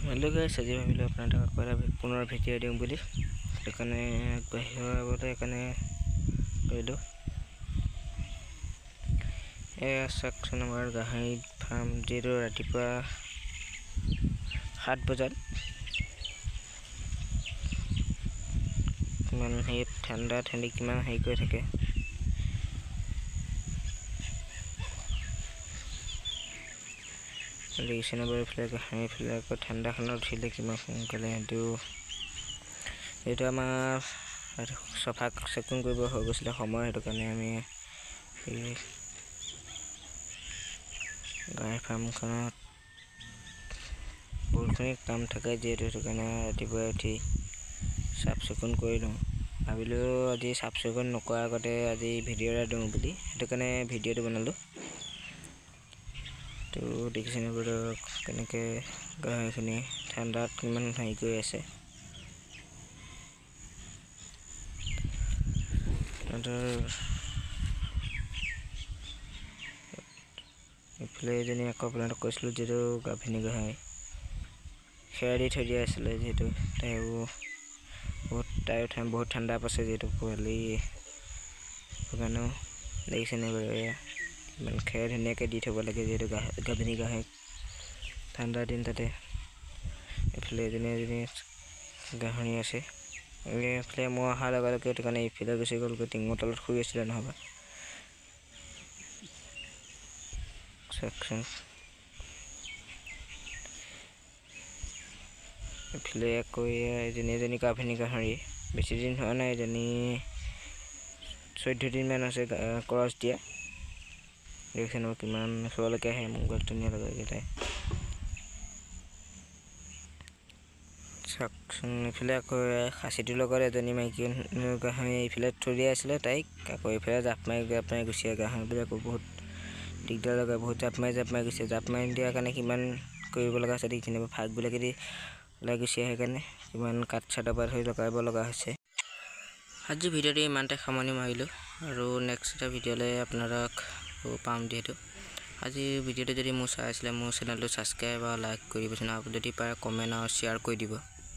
Hello guys, आज भाविलो आपनाक पुनर video दिउँ बुली एकाने बाहिर आबते एकाने कइलो ए सेक्शन नम्बर गाहाई फार्म 0 रातिपुवा 7 बजात किमान हे ठंडा ठंडी किमान हे কৈ থাকে लेकिन बारे फ्लैग हाई फ्लैग को ठंडा खाना उठिले कि सोनकाले ये आमार सफा चेकिंग हो गए समय कारण आम गाय फार्म बहुतखिनि काम থাকে जेहेतु रातिपुवा उठी साफ चिकुन कर लूँ भाविलो आज साफ चिकुन नकर आगते आज भिडिओ এটা दिउँ বুলি সেইটো কাৰণে भिडिओ बनालो तो देखिसे केनेके गायखिनि ठंडात किमान हाई गई আছে इफाले एजनी आपनाक কৈছিলো जेतो गाभिनी गाय खेर दी थৈ দিয়া আছিল जेतो बहुत ठंडा पासे जेतो पोवाली गानो देखिसे ने मन खेर धुनियाके दी थब लगे जेतो गाभिनी गाय ठंडा दिन ताते इफाले एजनी गाहनी আছে इफाले মই অহাৰ লগে সেইটো কাৰণে ইফালে গুচি গ'ল টিঙৰ তলত শুই আছিল নহবা सेक्शन इफाले कोई एजनी गाभिनी गाहरी बेसि दिन हुआ ना एजनी 14 दिन मान আছে क्रस दिया देखिन किमान सोलके है मंगल दुनिया लगा गए सेक्शन इफाले खासीटी लगत एजनी माइकी गाहरी इफाले थৈ দিয়া আছিল তাইক আকৌ ইফালে জাপ মাৰি গুচিয়া গাহৰিবিলাকো बहुत दिगदार लगा बहुत जाप मारि गुसि जाप मारि दियार কাৰণে কিমান কৰিব লগা আছে দেখিনে ভাগবিলাকে দি ওলাই গুচি আহে কাৰণে কিমান কাট ছাটাপাত হৈ লগাব লগা হৈছে আজি ভিডিঅ'টো ইমানতে সামৰণি মাৰিলো আৰু নেক্সট এটা ভিডিঅ'লৈ আপোনাক পাম দিয়েটো আজি ভিডিঅ'টো যদি মোৰ চাই আছিলে মোৰ চেনেলটো সাবস্ক্ৰাইব আৰু লাইক কৰি দিবচোন আৰু যদি পাৰে কমেন্ট আৰু শেয়াৰ কৰি দিব।